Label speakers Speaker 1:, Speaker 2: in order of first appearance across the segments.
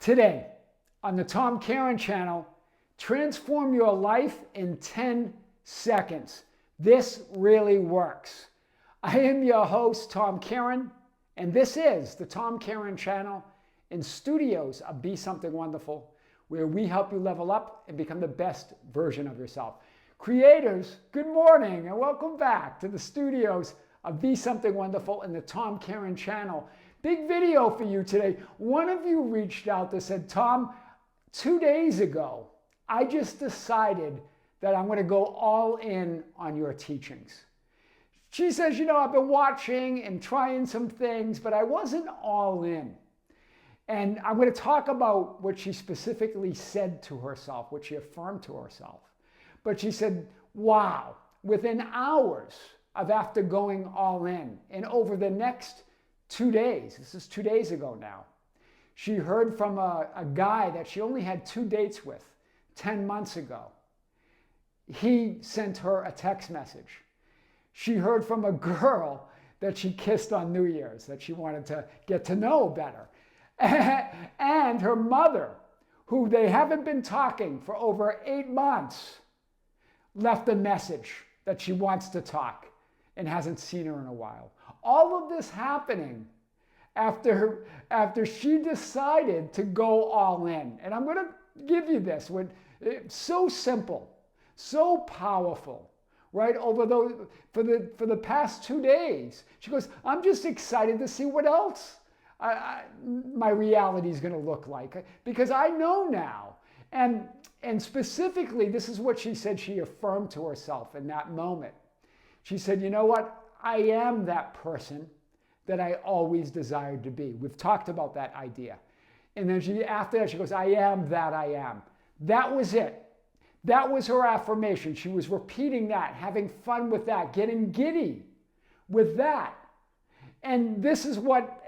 Speaker 1: Today, on the Tom Kearin Channel, transform your life in 10 seconds. This really works. I am your host, Tom Kearin, and this is the Tom Kearin Channel in studios of Be Something Wonderful, where we help you level up and become the best version of yourself. Creators, good morning and welcome back to the studios of Be Something Wonderful in the Tom Kearin Channel. Big video for you today. One of you reached out that said, Tom, 2 days ago, I just decided that I'm going to go all in on your teachings. She says, I've been watching and trying some things, but I wasn't all in. And I'm going to talk about what she specifically said to herself, what she affirmed to herself. But she said, wow, within hours of after going all in, and over the next 2 days, this is 2 days ago now, she heard from a guy that she only had 2 dates with 10 months ago. He sent her a text message. She heard from a girl that she kissed on New Year's, that she wanted to get to know better. And her mother, who they haven't been talking for over 8 months, left a message that she wants to talk and hasn't seen her in a while. All of this happening after she decided to go all in. And I'm going to give you this. It's so simple, so powerful, right? For the past 2 days, she goes, I'm just excited to see what else my reality is going to look like, because I know now. And specifically, this is what she said she affirmed to herself in that moment. She said, you know what? I am that person that I always desired to be. We've talked about that idea. And then after that, she goes, I am that I am. That was it. That was her affirmation. She was repeating that, having fun with that, getting giddy with that. And this is what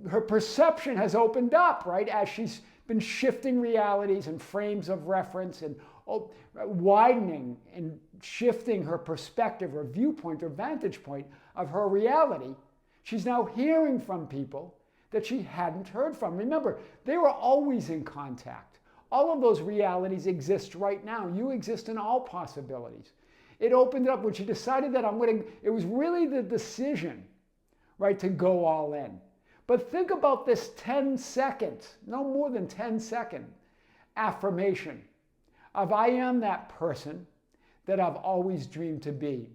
Speaker 1: her perception has opened up, right? As she's been shifting realities and frames of reference and widening and shifting her perspective or viewpoint or vantage point of her reality. She's now hearing from people that she hadn't heard from. Remember, they were always in contact. All of those realities exist right now. You exist in all possibilities. It opened up when she decided that it was really the decision, right, to go all in. But think about this 10-second, no more than 10-second affirmation of I am that person that I've always dreamed to be.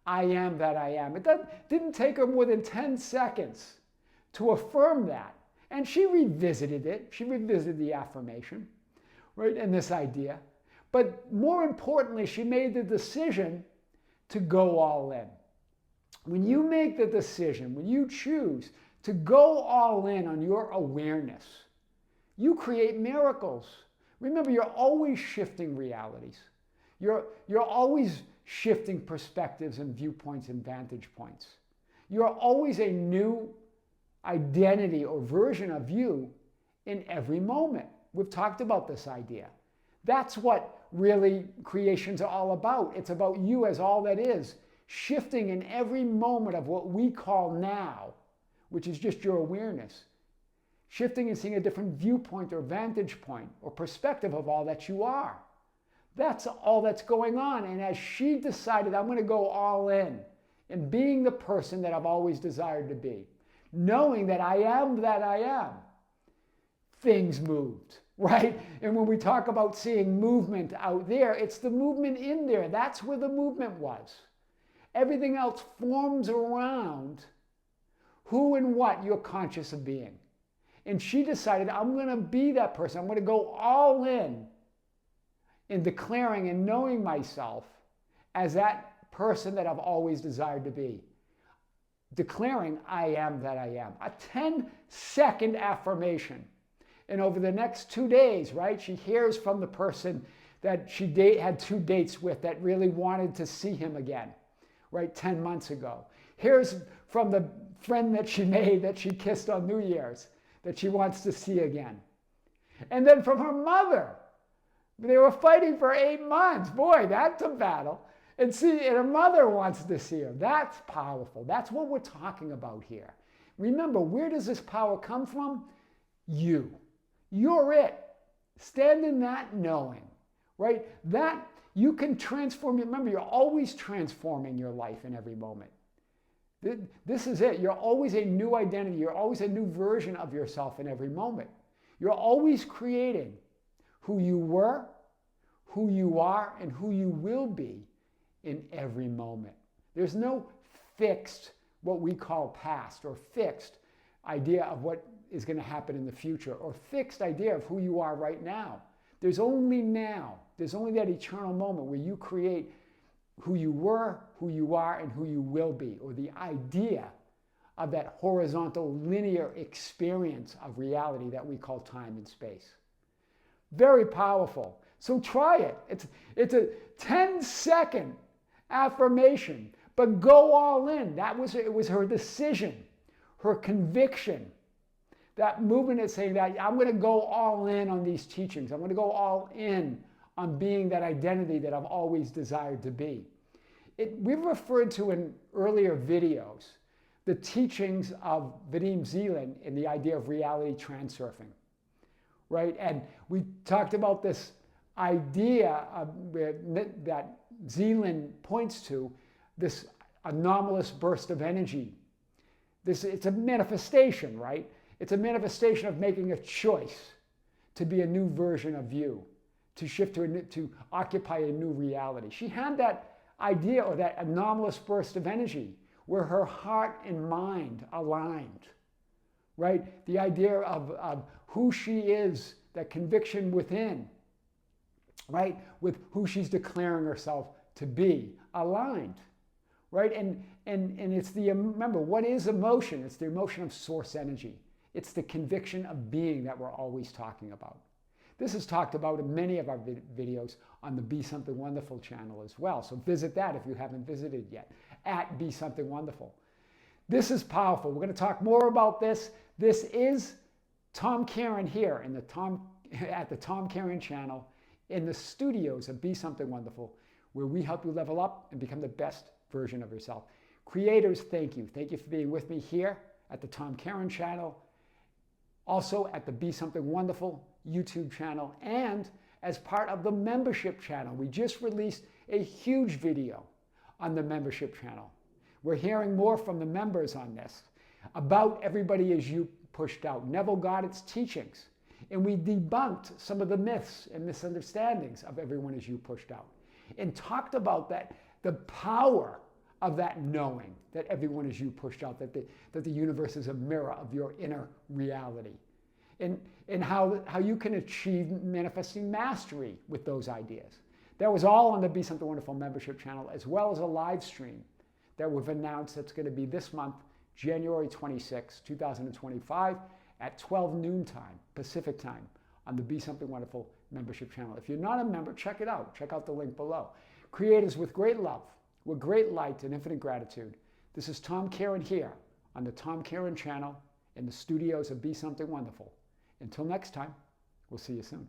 Speaker 1: I am that I am. It didn't take her more than 10 seconds to affirm that. And she revisited it. She revisited the affirmation, right, and this idea. But more importantly, she made the decision to go all in. When you make the decision, when you choose to go all in on your awareness, you create miracles. Remember, you're always shifting realities. You're always shifting perspectives and viewpoints and vantage points. You're always a new identity or version of you in every moment. We've talked about this idea. That's what really creations are all about. It's about you as all that is, shifting in every moment of what we call now, which is just your awareness. Shifting and seeing a different viewpoint or vantage point or perspective of all that you are. That's all that's going on. And as she decided, I'm going to go all in being the person that I've always desired to be, knowing that I am, things moved, right? And when we talk about seeing movement out there, it's the movement in there. That's where the movement was. Everything else forms around who and what you're conscious of being. And she decided, I'm going to be that person. I'm going to go all in declaring and knowing myself as that person that I've always desired to be. Declaring, I am that I am. A 10-second affirmation. And over the next 2 days, right, she hears from the person that she had 2 dates with that really wanted to see him again, right, 10 months ago. Here's from the friend that she made that she kissed on New Year's that she wants to see again. And then from her mother. They were fighting for 8 months. Boy, that's a battle. And her mother wants to see her. That's powerful. That's what we're talking about here. Remember, where does this power come from? You. You're it. Stand in that knowing, right? That you can transform. Remember, you're always transforming your life in every moment. This is it. You're always a new identity. You're always a new version of yourself in every moment. You're always creating who you were, who you are, and who you will be in every moment. There's no fixed, what we call past, or fixed idea of what is going to happen in the future, or fixed idea of who you are right now. There's only now. There's only that eternal moment where you create who you were, who you are, and who you will be, or the idea of that horizontal linear experience of reality that we call time and space. Very powerful. So try it. It's a 10-second affirmation, but go all in. It was her decision, her conviction. That movement is saying that I'm going to go all in on these teachings. I'm going to go all in on being that identity that I've always desired to be. We've referred to in earlier videos the teachings of Vadim Zeland in the idea of reality transurfing, right? And we talked about this idea that Zeland points to, this anomalous burst of energy. It's a manifestation, right? It's a manifestation of making a choice to be a new version of you, to shift to occupy a new reality. She had that idea, or that anomalous burst of energy, where her heart and mind aligned, right? The idea of who she is, that conviction within, right? With who she's declaring herself to be, aligned, right? And it's remember, what is emotion? It's the emotion of source energy. It's the conviction of being that we're always talking about. This is talked about in many of our videos on the Be Something Wonderful channel as well. So visit that if you haven't visited yet, at Be Something Wonderful. This is powerful. We're going to talk more about this. This is Tom Kearin here at the Tom Kearin Channel in the studios of Be Something Wonderful, where we help you level up and become the best version of yourself. Creators, thank you. Thank you for being with me here at the Tom Kearin Channel, also at the Be Something Wonderful YouTube channel, and as part of the membership channel. We just released a huge video on the membership channel. We're hearing more from the members on this about Everybody Is You pushed out. Neville Goddard's teachings. And we debunked some of the myths and misunderstandings of Everyone Is You pushed out, and talked about the power of that knowing that everyone is you pushed out, that the universe is a mirror of your inner reality. And how you can achieve manifesting mastery with those ideas. That was all on the Be Something Wonderful membership channel, as well as a live stream that we've announced that's going to be this month, January 26, 2025, at 12 noon time, Pacific time, on the Be Something Wonderful membership channel. If you're not a member, check it out. Check out the link below. Creators with great love, with great light and infinite gratitude. This is Tom Kearin here on the Tom Kearin Channel in the studios of Be Something Wonderful. Until next time, we'll see you soon.